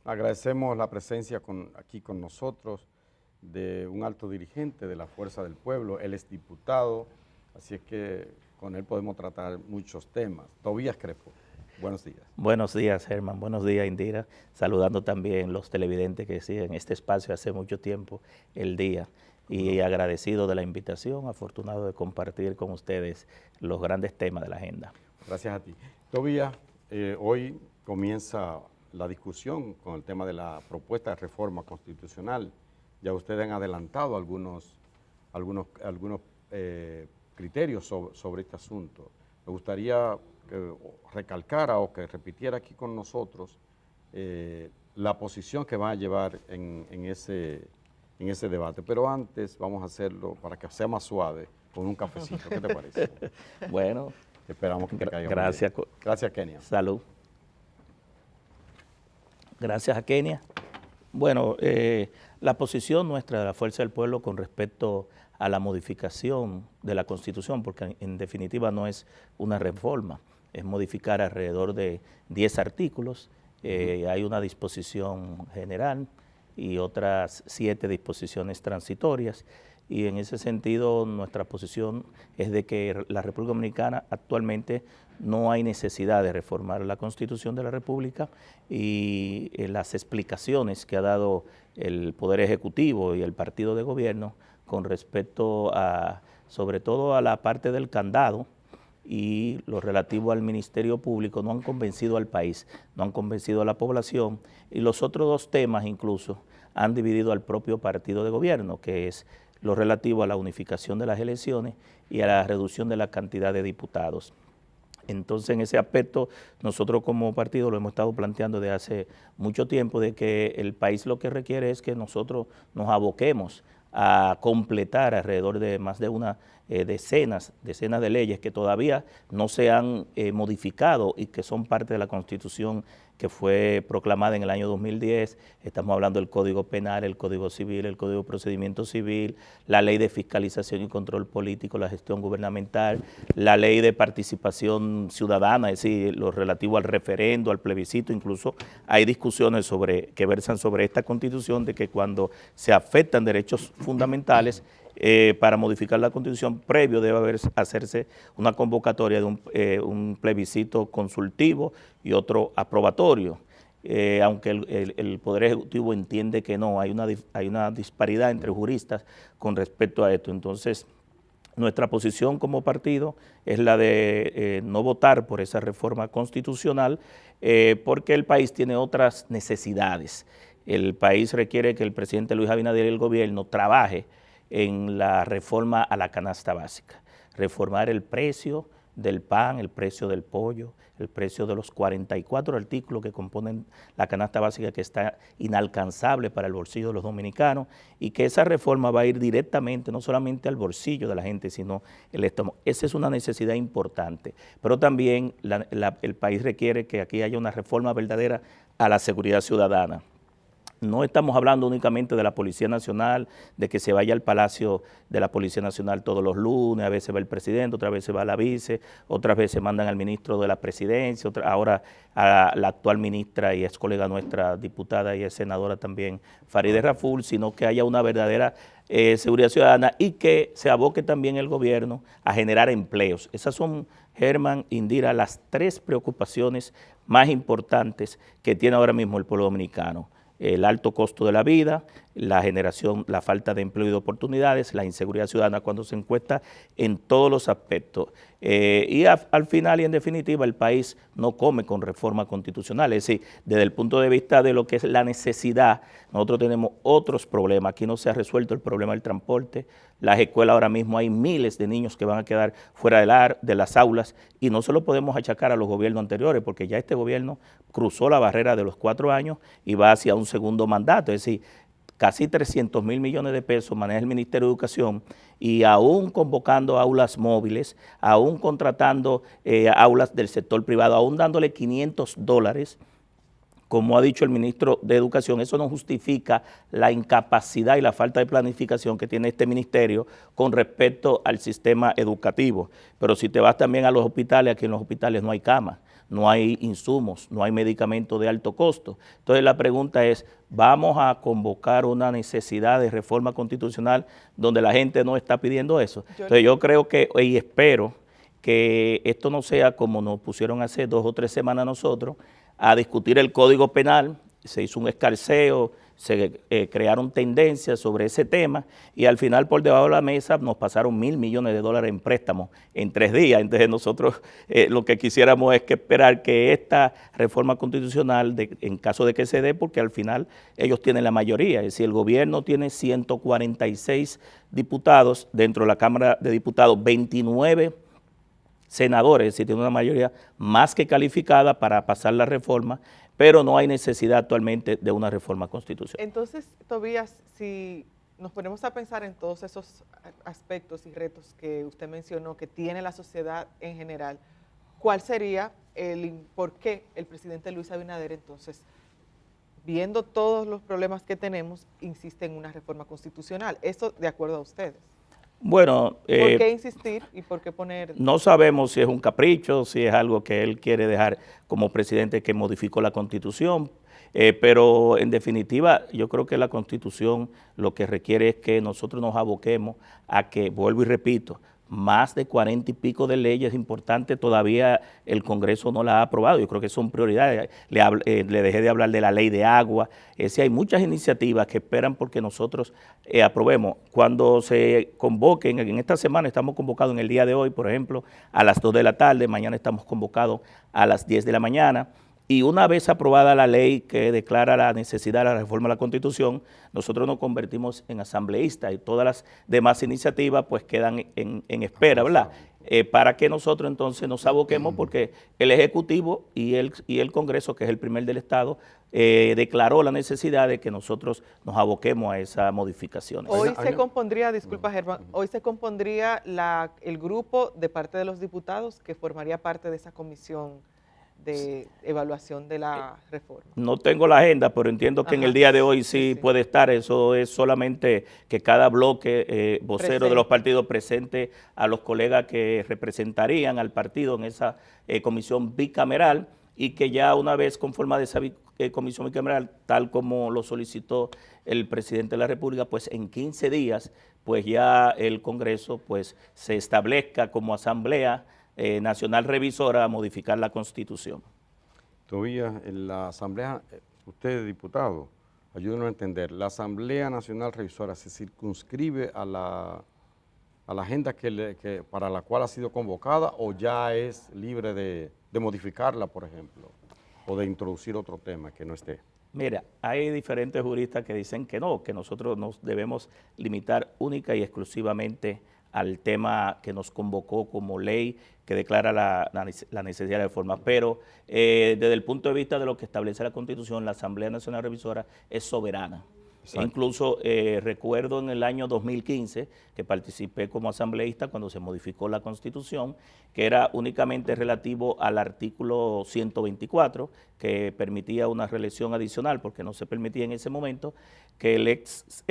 Agradecemos la presencia aquí con nosotros de un alto dirigente de la Fuerza del Pueblo. Él es diputado, así es que con él podemos tratar muchos temas. Tobías Crespo, buenos días. Buenos días, Germán. Buenos días, Indira. Saludando también los televidentes que siguen este espacio hace mucho tiempo, el día. Y agradecido de la invitación, afortunado de compartir con ustedes los grandes temas de la agenda. Gracias a ti. Tobías, hoy comienza la discusión con el tema de la propuesta de reforma constitucional. Ya ustedes han adelantado algunos criterios sobre este asunto. Me gustaría que recalcara o que repitiera aquí con nosotros la posición que va a llevar en ese debate. Pero antes vamos a hacerlo para que sea más suave con un cafecito. ¿Qué te parece? Bueno. Esperamos que te caiga. Gracias. Gracias, Kenia. Salud. Gracias a Kenia. Bueno, la posición nuestra de la Fuerza del Pueblo con respecto a la modificación de la Constitución, porque en definitiva no es una reforma, es modificar alrededor de 10 artículos, hay una disposición general y otras 7 disposiciones transitorias, y en ese sentido nuestra posición es de que la República Dominicana actualmente no hay necesidad de reformar la Constitución de la República, y las explicaciones que ha dado el Poder Ejecutivo y el partido de gobierno con respecto a, sobre todo a la parte del candado y lo relativo al Ministerio Público, no han convencido al país, no han convencido a la población, y los otros 2 temas incluso han dividido al propio partido de gobierno, que es lo relativo a la unificación de las elecciones y a la reducción de la cantidad de diputados. Entonces, en ese aspecto, nosotros como partido lo hemos estado planteando desde hace mucho tiempo, de que el país lo que requiere es que nosotros nos aboquemos a completar alrededor de más de una decenas de leyes que todavía no se han modificado y que son parte de la Constitución que fue proclamada en el año 2010. Estamos hablando del Código Penal, el Código Civil, el Código de Procedimiento Civil, la Ley de Fiscalización y Control Político, la Gestión Gubernamental, la Ley de Participación Ciudadana, es decir, lo relativo al referendo, al plebiscito. Incluso hay discusiones que versan sobre esta Constitución, de que cuando se afectan derechos fundamentales, para modificar la Constitución, previo debe hacerse una convocatoria de un plebiscito consultivo y otro aprobatorio, aunque el Poder Ejecutivo entiende que no, hay una disparidad entre juristas con respecto a esto. Entonces, nuestra posición como partido es la de no votar por esa reforma constitucional, porque el país tiene otras necesidades. El país requiere que el presidente Luis Abinader y el gobierno trabaje en la reforma a la canasta básica, reformar el precio del pan, el precio del pollo, el precio de los 44 artículos que componen la canasta básica, que está inalcanzable para el bolsillo de los dominicanos, y que esa reforma va a ir directamente, no solamente al bolsillo de la gente, sino el estómago. Esa es una necesidad importante, pero también el país requiere que aquí haya una reforma verdadera a la seguridad ciudadana. No estamos hablando únicamente de la Policía Nacional, de que se vaya al Palacio de la Policía Nacional todos los lunes, a veces va el presidente, otras veces va la vice, otras veces mandan al ministro de la Presidencia, ahora a la actual ministra y ex colega nuestra, diputada y ex senadora también, Farideh Raful, sino que haya una verdadera seguridad ciudadana y que se aboque también el gobierno a generar empleos. Esas son, Germán, Indira, las 3 preocupaciones más importantes que tiene ahora mismo el pueblo dominicano: el alto costo de la vida, la generación, la falta de empleo y de oportunidades, la inseguridad ciudadana cuando se encuesta en todos los aspectos. Y al final y en definitiva el país no come con reforma constitucional, es decir, desde el punto de vista de lo que es la necesidad, nosotros tenemos otros problemas. Aquí no se ha resuelto el problema del transporte, las escuelas ahora mismo hay miles de niños que van a quedar fuera de las aulas, y no se lo podemos achacar a los gobiernos anteriores, porque ya este gobierno cruzó la barrera de los 4 años y va hacia un segundo mandato, es decir, casi 300 mil millones de pesos maneja el Ministerio de Educación, y aún convocando aulas móviles, aún contratando aulas del sector privado, aún dándole $500, como ha dicho el ministro de Educación. Eso no justifica la incapacidad y la falta de planificación que tiene este ministerio con respecto al sistema educativo. Pero si te vas también a los hospitales, aquí en los hospitales no hay camas, no hay insumos, no hay medicamentos de alto costo. Entonces la pregunta es, ¿vamos a convocar una necesidad de reforma constitucional donde la gente no está pidiendo eso? Entonces yo creo que, y espero que esto no sea como nos pusieron hace 2 o 3 semanas nosotros, a discutir el Código Penal, se hizo un escarceo, se crearon tendencias sobre ese tema y al final por debajo de la mesa nos pasaron $1.000 millones en préstamos en 3 días. Entonces nosotros lo que quisiéramos es que esperar que esta reforma constitucional, en caso de que se dé, porque al final ellos tienen la mayoría, es decir, el gobierno tiene 146 diputados, dentro de la Cámara de Diputados 29 senadores, es decir, tiene una mayoría más que calificada para pasar la reforma, pero no hay necesidad actualmente de una reforma constitucional. Entonces, Tobías, si nos ponemos a pensar en todos esos aspectos y retos que usted mencionó que tiene la sociedad en general, ¿cuál sería por qué el presidente Luis Abinader entonces, viendo todos los problemas que tenemos, insiste en una reforma constitucional? Eso de acuerdo a ustedes. Bueno, ¿por qué insistir y por qué poner? No sabemos si es un capricho, si es algo que él quiere dejar como presidente que modificó la Constitución, pero en definitiva yo creo que la Constitución lo que requiere es que nosotros nos aboquemos a que, vuelvo y repito, más de 40 y pico de leyes importantes todavía el Congreso no las ha aprobado. Yo creo que son prioridades. Le dejé de hablar de la ley de agua. Sí, hay muchas iniciativas que esperan porque nosotros aprobemos. Cuando se convoquen, en esta semana estamos convocados en el día de hoy, por ejemplo, a las 2 de la tarde, mañana estamos convocados a las 10 de la mañana. Y una vez aprobada la ley que declara la necesidad de la reforma de la Constitución, nosotros nos convertimos en asambleístas y todas las demás iniciativas pues quedan en espera, ¿verdad? Para que nosotros entonces nos aboquemos porque el Ejecutivo y el Congreso, que es el primer del Estado, declaró la necesidad de que nosotros nos aboquemos a esas modificaciones. Hoy se compondría, disculpa Germán, hoy se compondría el grupo de parte de los diputados que formaría parte de esa comisión de evaluación de la reforma. No tengo la agenda, pero entiendo que en el día de hoy sí puede estar. Eso es solamente que cada bloque vocero de los partidos presente a los colegas que representarían al partido en esa comisión bicameral y que ya una vez conformada esa comisión bicameral, tal como lo solicitó el presidente de la República, pues en 15 días pues ya el Congreso pues se establezca como asamblea nacional revisora a modificar la Constitución. Todavía en la Asamblea, usted diputado, ayúdenos a entender, ¿la Asamblea Nacional Revisora se circunscribe a la agenda para la cual ha sido convocada o ya es libre de modificarla, por ejemplo, o de introducir otro tema que no esté? Mira, hay diferentes juristas que dicen que no, que nosotros nos debemos limitar única y exclusivamente al tema que nos convocó como ley que declara la necesidad de reforma, pero desde el punto de vista de lo que establece la Constitución, la Asamblea Nacional Revisora es soberana. Exacto. Incluso recuerdo en el año 2015 que participé como asambleísta cuando se modificó la Constitución, que era únicamente relativo al artículo 124, que permitía una reelección adicional, porque no se permitía en ese momento que el ex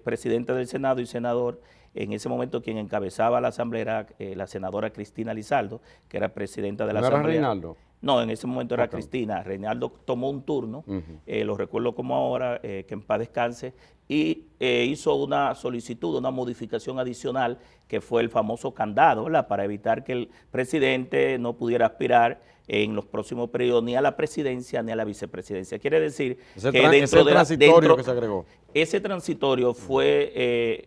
presidente del Senado y senador, en ese momento quien encabezaba la asamblea era la senadora Cristina Lizaldo, que era presidenta de la asamblea. ¿No era Reinaldo? No, en ese momento era Cristina. Reinaldo tomó un turno, lo recuerdo como ahora, que en paz descanse, y hizo una solicitud, una modificación adicional, que fue el famoso candado, ¿verdad?, para evitar que el presidente no pudiera aspirar en los próximos periodos ni a la presidencia ni a la vicepresidencia. Quiere decir que dentro de transitorio que se agregó. Ese transitorio fue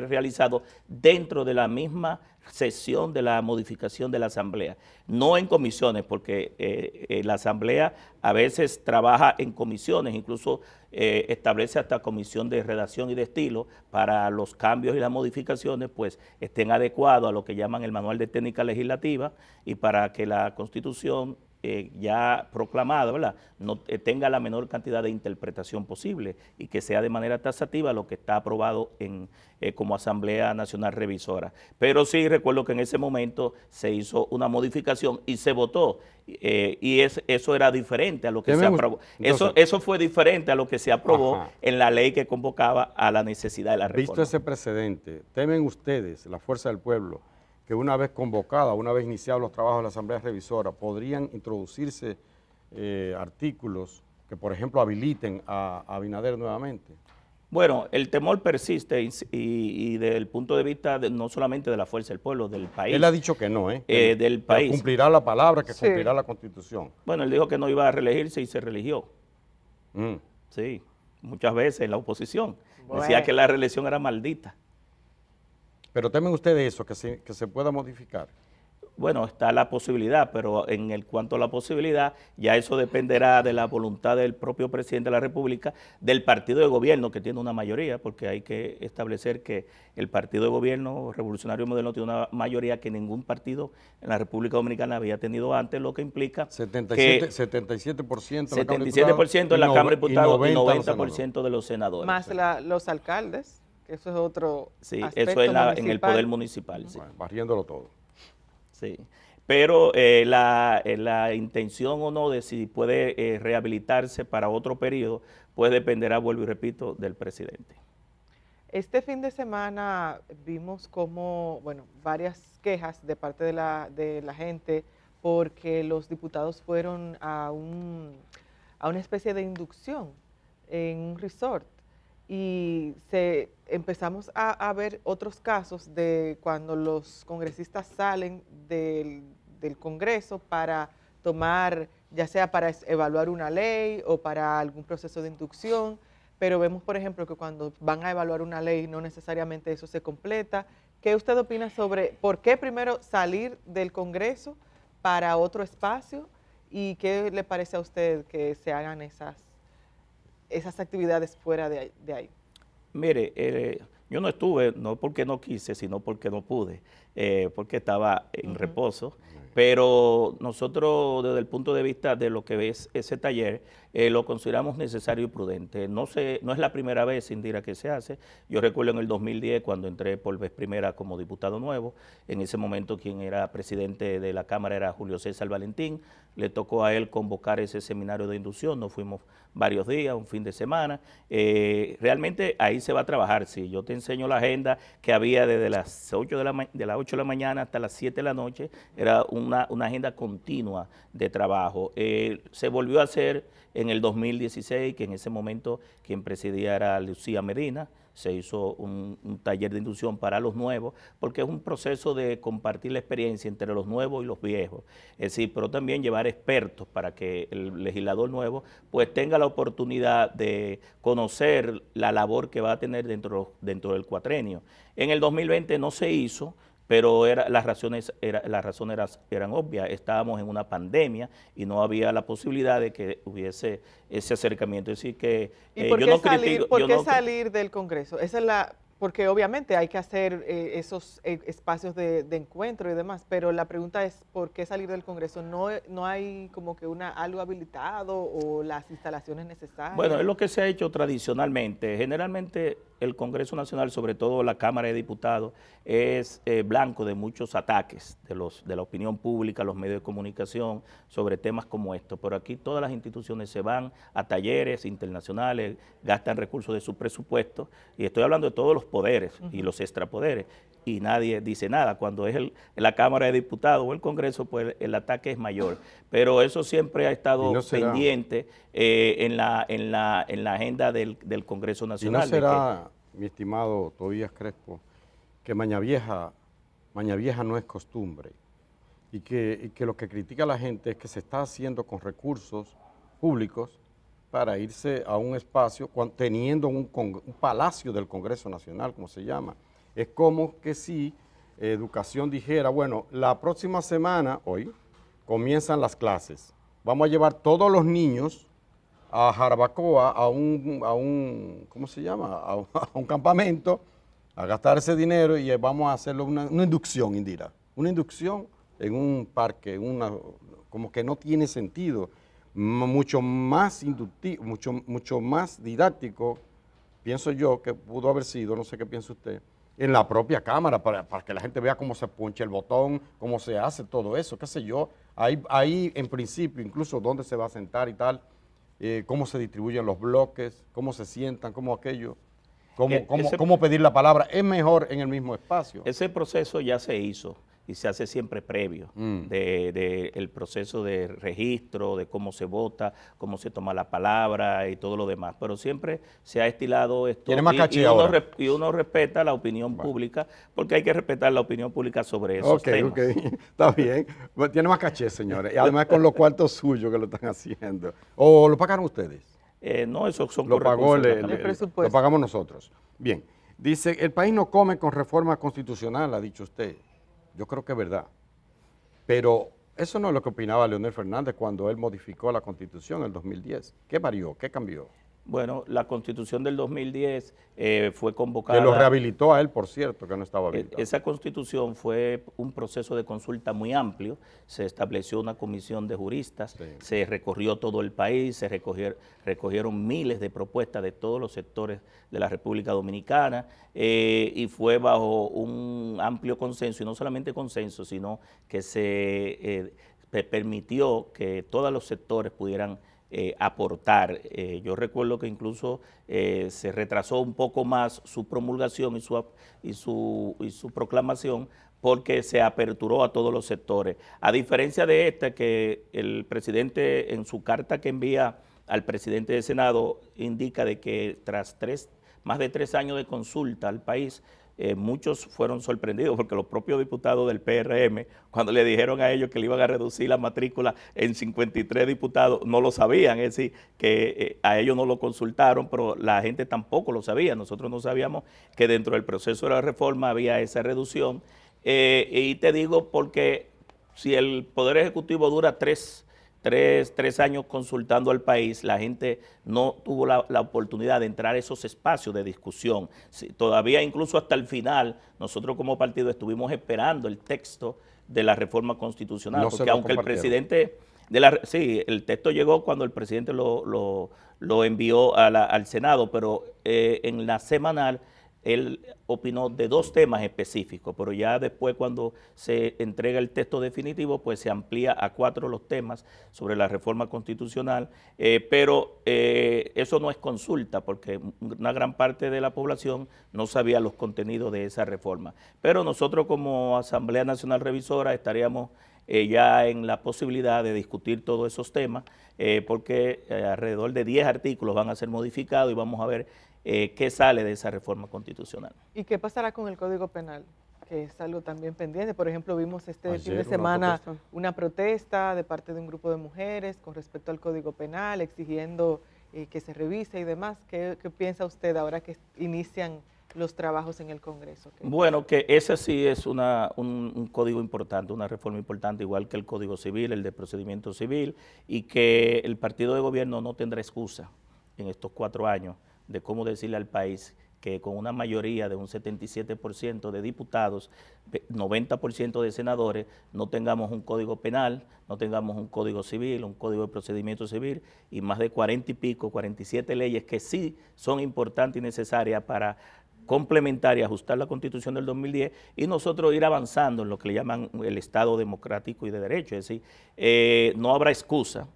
realizado dentro de la misma sesión de la modificación de la Asamblea, no en comisiones, porque la Asamblea a veces trabaja en comisiones, incluso establece hasta comisión de redacción y de estilo para los cambios y las modificaciones pues estén adecuados a lo que llaman el Manual de Técnica Legislativa y para que la Constitución ya proclamada, ¿verdad?, no tenga la menor cantidad de interpretación posible y que sea de manera taxativa lo que está aprobado como Asamblea Nacional Revisora. Pero sí recuerdo que en ese momento se hizo una modificación y se votó y eso era diferente a lo que se aprobó. Eso fue diferente a lo que se aprobó en la ley que convocaba a la necesidad de la reforma. Visto ese precedente, ¿temen ustedes, la Fuerza del Pueblo, que una vez convocada, una vez iniciados los trabajos de la Asamblea Revisora, podrían introducirse artículos que, por ejemplo, habiliten a Abinader nuevamente? Bueno, el temor persiste y desde el punto de vista no solamente de la Fuerza del Pueblo, del país. Él ha dicho que no, del país. Que cumplirá la palabra, que Sí. cumplirá la Constitución. Bueno, él dijo que no iba a reelegirse y se religió. Mm. Sí, muchas veces en la oposición. Bueno. Decía que la reelección era maldita. Pero temen ustedes eso, que se pueda modificar. Bueno, está la posibilidad, pero en el cuanto a la posibilidad, ya eso dependerá de la voluntad del propio presidente de la República, del partido de gobierno que tiene una mayoría, porque hay que establecer que el partido de gobierno Revolucionario Moderno tiene una mayoría que ningún partido en la República Dominicana había tenido antes, lo que implica 77% que 77% en la Cámara de Diputados y 90% de los senadores. Más los alcaldes, que eso es otro Sí, aspecto eso en el municipal. poder municipal. Sí. Bueno, barriéndolo todo. Sí, pero la intención o no de si puede rehabilitarse para otro periodo, pues dependerá, vuelvo y repito, del presidente. Este fin de semana vimos como, bueno, varias quejas de parte de la gente porque los diputados fueron a una especie de inducción en un resort y empezamos a ver otros casos de cuando los congresistas salen del Congreso para tomar, ya sea para evaluar una ley o para algún proceso de inducción, pero vemos, por ejemplo, que cuando van a evaluar una ley no necesariamente eso se completa. ¿Qué usted opina sobre por qué primero salir del Congreso para otro espacio y qué le parece a usted que se hagan esas actividades fuera de ahí? Mire, yo no estuve, no porque no quise, sino porque no pude, porque estaba en reposo, pero nosotros desde el punto de vista de lo que es ese taller, lo consideramos necesario y prudente. No es la primera vez, Indira, que se hace. Yo recuerdo en el 2010 cuando entré por vez primera como diputado nuevo, en ese momento quien era presidente de la Cámara era Julio César Valentín, le tocó a él convocar ese seminario de inducción, nos fuimos varios días, un fin de semana. Realmente ahí se va a trabajar, sí. Yo te enseño la agenda que había desde las 8 de la mañana hasta las 7 de la noche, era una agenda continua de trabajo. Se volvió a hacer en el 2016, que en ese momento quien presidía era Lucía Medina, se hizo un taller de inducción para los nuevos, porque es un proceso de compartir la experiencia entre los nuevos y los viejos, es decir, pero también llevar expertos para que el legislador nuevo pues tenga la oportunidad de conocer la labor que va a tener dentro del cuatrenio. En el 2020 no se hizo, pero las razones eran obvias. Estábamos en una pandemia y no había la posibilidad de que hubiese ese acercamiento. Es decir, que ¿Y por yo qué no salir, critico... por qué salir del Congreso? Esa es porque obviamente hay que hacer esos espacios de encuentro y demás, pero la pregunta es, ¿por qué salir del Congreso? ¿No hay como que algo habilitado o las instalaciones necesarias? Bueno, es lo que se ha hecho tradicionalmente. Generalmente el Congreso Nacional, sobre todo la Cámara de Diputados, es blanco de muchos ataques de la opinión pública, los medios de comunicación, sobre temas como estos. Pero aquí todas las instituciones se van a talleres internacionales, gastan recursos de su presupuesto, y estoy hablando de todos los poderes y los extrapoderes, y nadie dice nada. Cuando es la Cámara de Diputados o el Congreso, pues el ataque es mayor. Pero eso siempre ha estado pendiente en la agenda del Congreso Nacional. ¿Y no será, mi estimado Tobías Crespo, que Maña Vieja no es costumbre y que lo que critica la gente es que se está haciendo con recursos públicos para irse a un espacio teniendo un palacio del Congreso Nacional, como se llama? Es como que si Educación dijera, bueno, la próxima semana, hoy, comienzan las clases. Vamos a llevar todos los niños a Jarabacoa, a un ¿cómo se llama? A un campamento, a gastar ese dinero y vamos a hacerlo una inducción, Indira. Una inducción en un parque, como que no tiene sentido. Mucho más inductivo, mucho más didáctico, pienso yo, que pudo haber sido, no sé qué piensa usted, en la propia Cámara, para que la gente vea cómo se puncha el botón, cómo se hace todo eso, qué sé yo. Ahí en principio, incluso dónde se va a sentar y tal, cómo se distribuyen los bloques, cómo se sientan, cómo aquello, cómo pedir la palabra. Es mejor en el mismo espacio. Ese proceso ya se hizo. y se hace siempre previo de el proceso de registro, de cómo se vota, cómo se toma la palabra y todo lo demás. Pero siempre se ha estilado esto ¿Tiene más caché ahora? Y uno respeta la opinión pública, porque hay que respetar la opinión pública sobre esos temas. Ok, está bien. Bueno, tiene más caché, señores. Y además con los cuartos suyos que lo están haciendo. ¿O lo pagaron ustedes? No, esos son Lo pagó el presupuesto. lo pagamos nosotros. Bien. Dice, el país no come con reforma constitucional, ha dicho usted. Yo creo que es verdad. Pero eso no es lo que opinaba Leonel Fernández cuando él modificó la Constitución en el 2010. ¿Qué varió? ¿Qué cambió? Bueno, la Constitución del 2010 fue convocada... Que lo rehabilitó a él, por cierto, que no estaba habilitado. Esa Constitución fue un proceso de consulta muy amplio, se estableció una comisión de juristas, se recorrió todo el país, se recogieron miles de propuestas de todos los sectores de la República Dominicana y fue bajo un amplio consenso, y no solamente consenso, sino que se permitió que todos los sectores pudieran aportar. Yo recuerdo que incluso se retrasó un poco más su promulgación y su proclamación porque se aperturó a todos los sectores. A diferencia de esta, que el presidente en su carta que envía al presidente del Senado indica de que tras más de 3 años de consulta al país, muchos fueron sorprendidos porque los propios diputados del PRM, cuando le dijeron a ellos que le iban a reducir la matrícula en 53 diputados, no lo sabían, es decir, que a ellos no lo consultaron, pero la gente tampoco lo sabía. Nosotros no sabíamos que dentro del proceso de la reforma había esa reducción. Y te digo porque si el Poder Ejecutivo dura tres años consultando al país, la gente no tuvo la oportunidad de entrar a esos espacios de discusión. Sí, todavía incluso hasta el final, nosotros como partido estuvimos esperando el texto de la reforma constitucional, no porque aunque el presidente, el texto llegó cuando el presidente lo envió al Senado, pero en la semanal él opinó de 2 temas específicos, pero ya después cuando se entrega el texto definitivo, pues se amplía a 4 los temas sobre la reforma constitucional, pero eso no es consulta, porque una gran parte de la población no sabía los contenidos de esa reforma. Pero nosotros como Asamblea Nacional Revisora estaríamos ya en la posibilidad de discutir todos esos temas, porque alrededor de 10 artículos van a ser modificados y vamos a ver qué sale de esa reforma constitucional. ¿Y qué pasará con el Código Penal? Que es algo también pendiente. Por ejemplo, vimos fin de Ayer semana una protesta de parte de un grupo de mujeres con respecto al Código Penal, exigiendo que se revise y demás. ¿Qué piensa usted ahora que inician los trabajos en el Congreso? Bueno, que ese sí es un código importante, una reforma importante, igual que el Código Civil, el de procedimiento civil, y que el partido de gobierno no tendrá excusa en estos 4 años de cómo decirle al país que con una mayoría de un 77% de diputados, 90% de senadores, no tengamos un código penal, no tengamos un código civil, un código de procedimiento civil y más de 40 y pico, 47 leyes que sí son importantes y necesarias para complementar y ajustar la Constitución del 2010 y nosotros ir avanzando en lo que le llaman el Estado democrático y de derecho. Es decir, no habrá excusa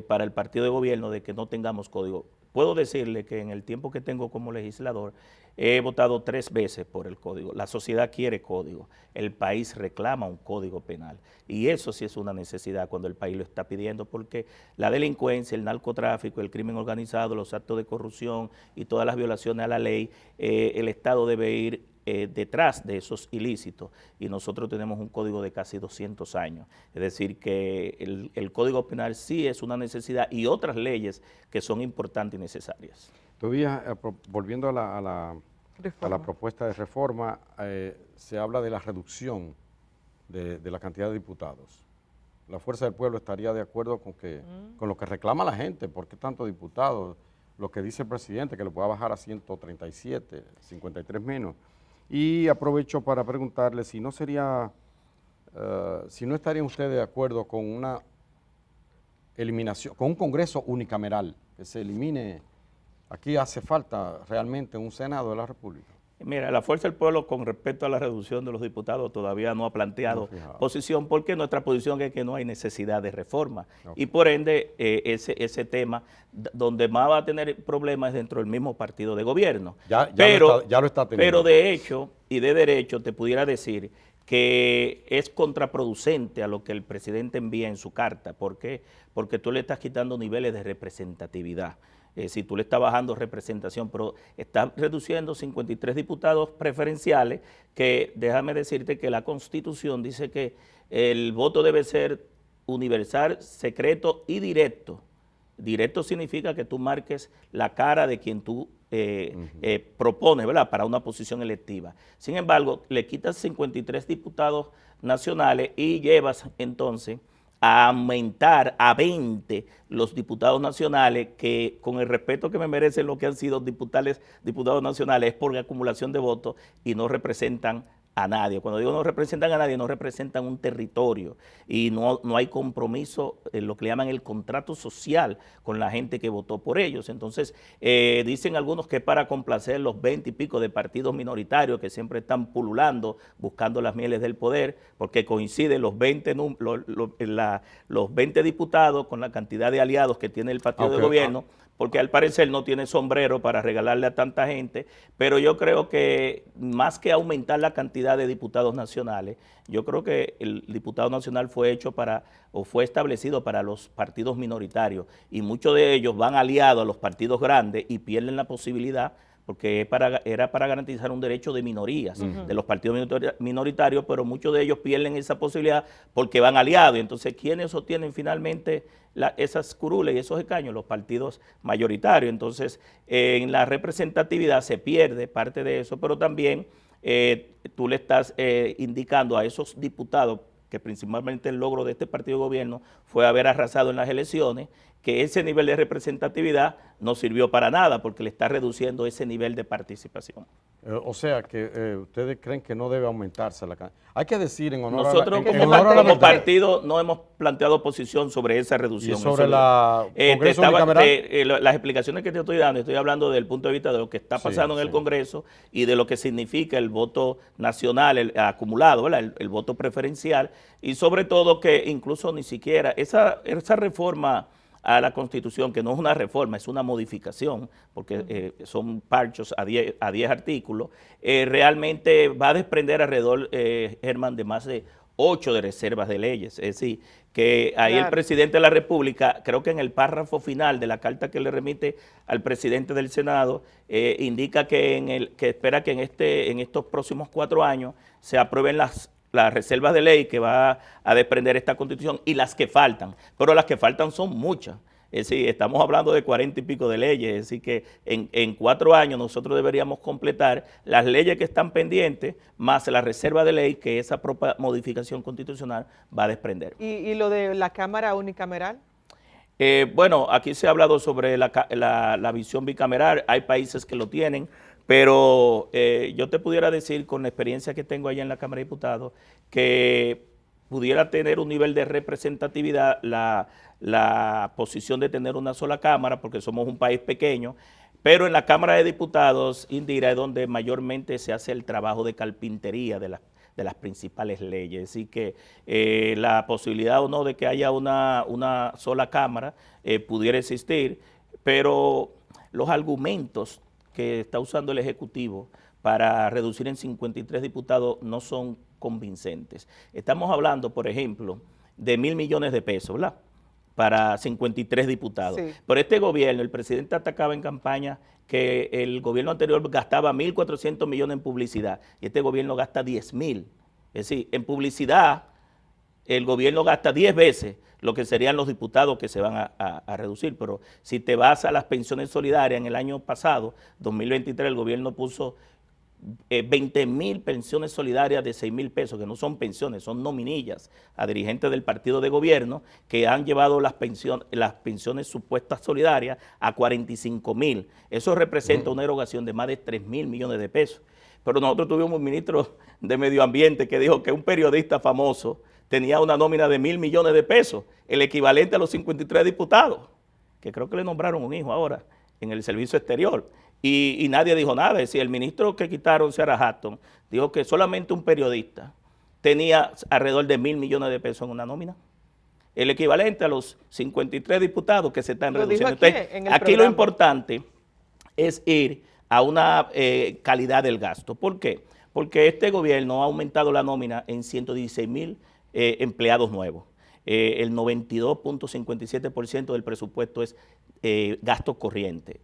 para el partido de gobierno de que no tengamos código. Puedo decirle que en el tiempo que tengo como legislador he votado 3 veces por el código. La sociedad quiere código, el país reclama un código penal y eso sí es una necesidad cuando el país lo está pidiendo, porque la delincuencia, el narcotráfico, el crimen organizado, los actos de corrupción y todas las violaciones a la ley, el Estado debe ir detrás de esos ilícitos y nosotros tenemos un código de casi 200 años. Es decir, que el Código Penal sí es una necesidad y otras leyes que son importantes y necesarias. Todavía, volviendo a la propuesta de reforma, se habla de la reducción de la cantidad de diputados. La Fuerza del Pueblo estaría de acuerdo con lo que reclama la gente. ¿Por qué tantos diputados? Lo que dice el presidente, que lo pueda bajar a 137, 53 menos. Y aprovecho para preguntarle si no estarían ustedes de acuerdo con una eliminación, con un Congreso unicameral, que se elimine. Aquí hace falta realmente un Senado de la República. Mira, la Fuerza del Pueblo con respecto a la reducción de los diputados todavía no ha planteado posición, porque nuestra posición es que no hay necesidad de reforma. Okay. Y por ende, ese tema, donde más va a tener problemas es dentro del mismo partido de gobierno. Ya lo está teniendo. Pero de hecho y de derecho te pudiera decir que es contraproducente a lo que el presidente envía en su carta. ¿Por qué? Porque tú le estás quitando niveles de representatividad. Si tú le estás bajando representación, pero estás reduciendo 53 diputados preferenciales, que déjame decirte que la Constitución dice que el voto debe ser universal, secreto y directo. Directo significa que tú marques la cara de quien tú propones, ¿verdad?, para una posición electiva. Sin embargo, le quitas 53 diputados nacionales y llevas entonces a aumentar a 20 los diputados nacionales, que con el respeto que me merecen lo que han sido diputados nacionales, es por acumulación de votos y no representan a nadie. Cuando digo no representan a nadie, no representan un territorio y no hay compromiso, lo que le llaman el contrato social con la gente que votó por ellos. Entonces, dicen algunos que es para complacer los 20 y pico de partidos minoritarios que siempre están pululando, buscando las mieles del poder, porque coinciden los 20 diputados con la cantidad de aliados que tiene el partido de gobierno, porque al parecer no tiene sombrero para regalarle a tanta gente, pero yo creo que más que aumentar la cantidad de diputados nacionales, yo creo que el diputado nacional fue hecho fue establecido para los partidos minoritarios, y muchos de ellos van aliados a los partidos grandes y pierden la posibilidad, porque era para garantizar un derecho de minorías, de los partidos minoritarios, pero muchos de ellos pierden esa posibilidad porque van aliados. Entonces, ¿quiénes sostienen finalmente esas curules y esos escaños? Los partidos mayoritarios. Entonces, en la representatividad se pierde parte de eso, pero también tú le estás indicando a esos diputados, que principalmente el logro de este partido de gobierno fue haber arrasado en las elecciones, que ese nivel de representatividad no sirvió para nada porque le está reduciendo ese nivel de participación. O sea, que ustedes creen que no debe aumentarse la cantidad. Hay que decir en honor Nosotros a la... como partido no hemos planteado posición sobre esa reducción. Y sobre la Congreso bicameral. Las explicaciones que te estoy dando, estoy hablando del punto de vista de lo que está pasando en el Congreso y de lo que significa el voto nacional, el acumulado, ¿verdad? El voto preferencial, y sobre todo que incluso ni siquiera esa reforma a la Constitución, que no es una reforma, es una modificación, porque son parchos a 10 artículos, realmente va a desprender alrededor, Germán, de más de 8 de reservas de leyes. Es decir, que ahí el presidente de la República, creo que en el párrafo final de la carta que le remite al presidente del Senado, indica que espera que en estos próximos 4 años se aprueben las reservas de ley que va a desprender esta Constitución y las que faltan, pero las que faltan son muchas. Es decir, estamos hablando de 40 y pico de leyes, es decir que en 4 años nosotros deberíamos completar las leyes que están pendientes más la reserva de ley que esa propia modificación constitucional va a desprender. ¿Y lo de la Cámara unicameral? Bueno, aquí se ha hablado sobre la visión bicameral, hay países que lo tienen, pero yo te pudiera decir, con la experiencia que tengo allá en la Cámara de Diputados, que pudiera tener un nivel de representatividad la posición de tener una sola Cámara, porque somos un país pequeño, pero en la Cámara de Diputados, Indira, es donde mayormente se hace el trabajo de carpintería de las principales leyes. Así que la posibilidad o no de que haya una sola Cámara pudiera existir, pero los argumentos que está usando el Ejecutivo para reducir en 53 diputados no son convincentes. Estamos hablando, por ejemplo, de 1.000 millones de pesos, ¿verdad?, para 53 diputados. Sí. Pero este gobierno, el presidente atacaba en campaña que el gobierno anterior gastaba 1.400 millones en publicidad y este gobierno gasta 10.000. Es decir, en publicidad el gobierno gasta 10 veces lo que serían los diputados que se van a reducir, pero si te vas a las pensiones solidarias, en el año pasado, 2023, el gobierno puso 20.000 pensiones solidarias de 6.000 pesos, que no son pensiones, son nominillas a dirigentes del partido de gobierno que han llevado las pensiones supuestas solidarias a 45.000. Eso representa una erogación de más de 3.000 millones de pesos. Pero nosotros tuvimos un ministro de Medio Ambiente que dijo que un periodista famoso tenía una nómina de 1.000 millones de pesos, el equivalente a los 53 diputados, que creo que le nombraron un hijo ahora en el servicio exterior. Y nadie dijo nada. Es decir, el ministro que quitaron, Sarah Hatton, dijo que solamente un periodista tenía alrededor de 1.000 millones de pesos en una nómina. El equivalente a los 53 diputados que se están reduciendo. Aquí lo importante es ir a una calidad del gasto. ¿Por qué? porque este gobierno ha aumentado la nómina en 116,000 empleados nuevos. El 92.57% del presupuesto es gasto corriente.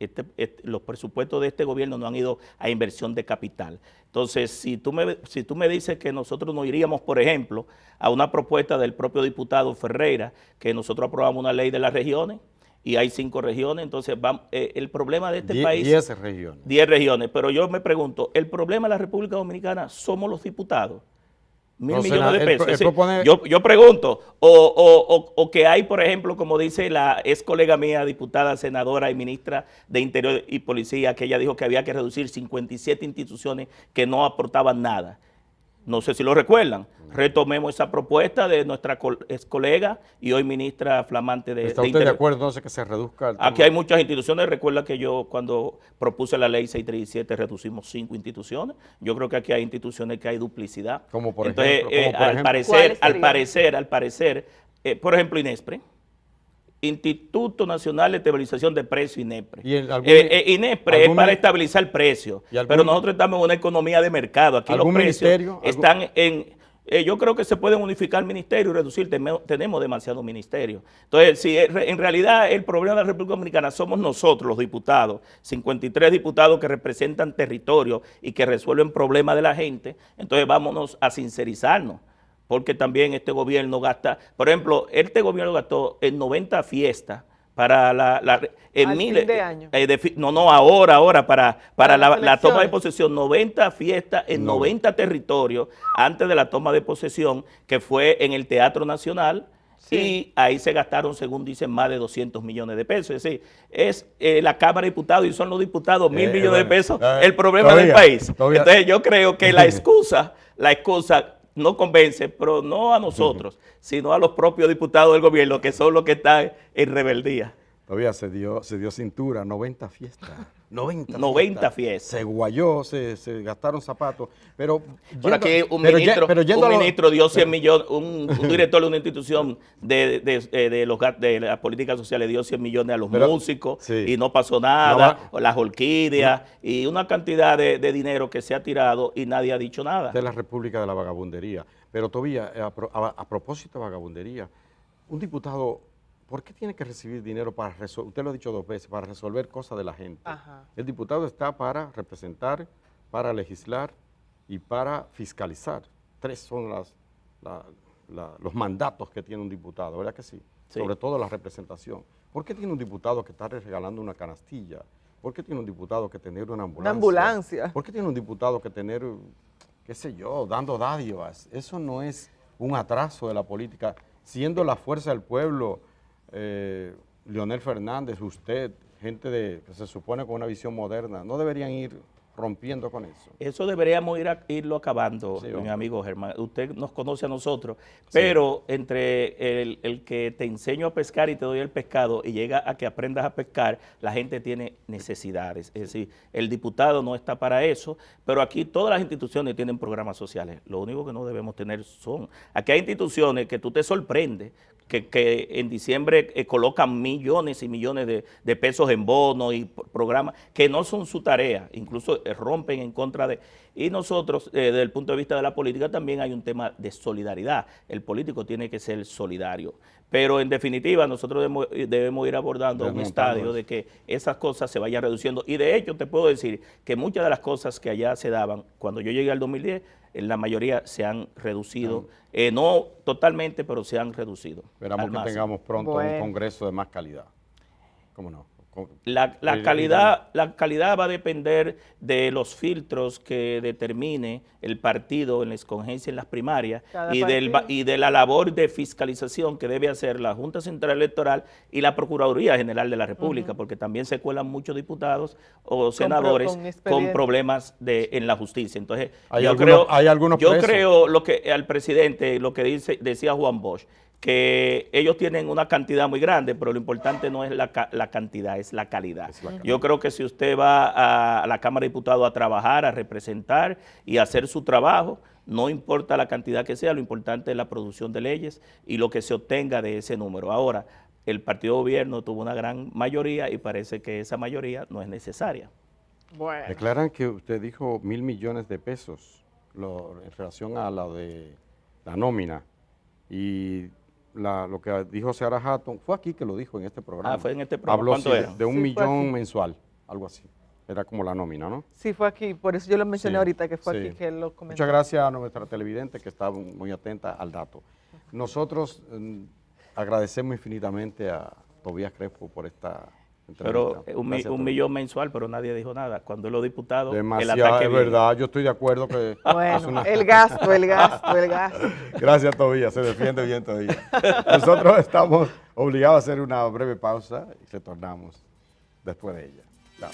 Los presupuestos de este gobierno no han ido a inversión de capital. Entonces, si tú me dices que nosotros nos iríamos, por ejemplo, a una propuesta del propio diputado Ferreira, que nosotros aprobamos una ley de las regiones, y hay 5 regiones, entonces el problema de este país... 10 regiones. 10 regiones, pero yo me pregunto, ¿el problema de la República Dominicana somos los diputados? 1.000 millones de pesos. Yo pregunto, o que hay, por ejemplo, como dice la ex colega mía, diputada, senadora y ministra de Interior y Policía, que ella dijo que había que reducir 57 instituciones que no aportaban nada. No sé si lo recuerdan. Retomemos esa propuesta de nuestra ex colega y hoy ministra flamante de ¿Está usted de acuerdo entonces que se reduzca el tema? Aquí hay muchas instituciones. Recuerda que yo cuando propuse la ley 637 reducimos 5 instituciones. Yo creo que aquí hay instituciones que hay duplicidad. Como por Entonces, ejemplo. al parecer, por ejemplo, INESPRE, Instituto Nacional de Estabilización de Precios, INESPRE. INESPRE es para estabilizar el precio, pero nosotros estamos en una economía de mercado. Aquí los precios están yo creo que se pueden unificar ministerios y reducir, tenemos demasiados ministerios. Entonces, si en realidad el problema de la República Dominicana somos nosotros, los diputados, 53 diputados que representan territorios y que resuelven problemas de la gente, entonces vámonos a sincerizarnos. Porque también este gobierno gasta, por ejemplo, este gobierno gastó en 90 fiestas para fin de año. Ahora, para la toma de posesión, 90 fiestas en 90 territorios antes de la toma de posesión, que fue en el Teatro Nacional, y ahí se gastaron, según dicen, más de 200 millones de pesos. Es decir, es la Cámara de Diputados y son los diputados 1.000 millones de pesos el problema del país. Entonces yo creo que la excusa no convence, pero no a nosotros, sino a los propios diputados del gobierno, que son los que están en rebeldía. Todavía se dio cintura, 90 fiestas. 90 fiestas. Se guayó, se gastaron zapatos. Pero por aquí un ministro dio 100 millones, un director de una institución de las políticas sociales dio 100 millones a los músicos y no pasó nada, las orquídeas y una cantidad de dinero que se ha tirado y nadie ha dicho nada. Esta es la República de la Vagabundería. Pero todavía, a propósito de vagabundería, un diputado... ¿Por qué tiene que recibir dinero para resolver? Usted lo ha dicho 2 veces, para resolver cosas de la gente. Ajá. El diputado está para representar, para legislar y para fiscalizar. 3 son los mandatos que tiene un diputado, ¿verdad que sí? Sobre todo la representación. ¿Por qué tiene un diputado que está regalando una canastilla? ¿Por qué tiene un diputado que tener una ambulancia? Una ambulancia. ¿Por qué tiene un diputado que tener, qué sé yo, dando dádivas? Eso no es un atraso de la política, siendo la fuerza del pueblo. Leonel Fernández, usted, gente que se supone con una visión moderna, ¿no deberían ir rompiendo con eso? Eso deberíamos irlo acabando, mi amigo Germán. Usted nos conoce a nosotros, pero entre el que te enseño a pescar y te doy el pescado y llega a que aprendas a pescar, la gente tiene necesidades. Es decir, el diputado no está para eso, pero aquí todas las instituciones tienen programas sociales. Lo único que no debemos tener aquí hay instituciones que tú te sorprendes, que en diciembre colocan millones y millones de pesos en bonos y programas que no son su tarea, incluso rompen en contra de... Y nosotros, desde el punto de vista de la política, también hay un tema de solidaridad. El político tiene que ser solidario. Pero en definitiva, nosotros debemos ir abordando un estadio de que esas cosas se vayan reduciendo. Y de hecho, te puedo decir que muchas de las cosas que allá se daban, cuando yo llegué al 2010, la mayoría se han reducido, no totalmente, pero se han reducido. Esperamos que tengamos pronto un congreso de más calidad. ¿Cómo no? La calidad va a depender de los filtros que determine el partido en la escogencia en las primarias y de la labor de fiscalización que debe hacer la Junta Central Electoral y la Procuraduría General de la República, porque también se cuelan muchos diputados o senadores con problemas en la justicia. Entonces, yo creo lo que al presidente, lo que decía Juan Bosch, que ellos tienen una cantidad muy grande, pero lo importante no es la cantidad, es la calidad. Yo creo que si usted va a la Cámara de Diputados a trabajar, a representar y a hacer su trabajo, no importa la cantidad que sea, lo importante es la producción de leyes y lo que se obtenga de ese número. Ahora, el partido de gobierno tuvo una gran mayoría y parece que esa mayoría no es necesaria. Declaran que usted dijo 1.000 millones de pesos en relación a la de la nómina. Y lo que dijo Seara Hatton, fue aquí que lo dijo en este programa. Ah, fue en este programa. Habló ¿Cuánto sí, era? de 1 Sí, fue millón aquí. mensual, algo así. Era como la nómina, ¿no? Sí, fue aquí, por eso yo lo mencioné Sí, ahorita, que fue sí. aquí que él lo comentó. Muchas gracias a nuestra televidente que está muy atenta al dato. Nosotros agradecemos infinitamente a Tobías Crespo por esta entrevista. Pero Gracias, un Tobías. millón mensual, pero nadie dijo nada. Cuando los diputados, el Demasiado, ataque es viene. verdad, yo estoy de acuerdo que es Bueno, una... el gasto, el gasto, el gasto. Gracias, Tobías, se defiende bien Tobías. Nosotros estamos obligados a hacer una breve pausa y retornamos después de ella. Chao.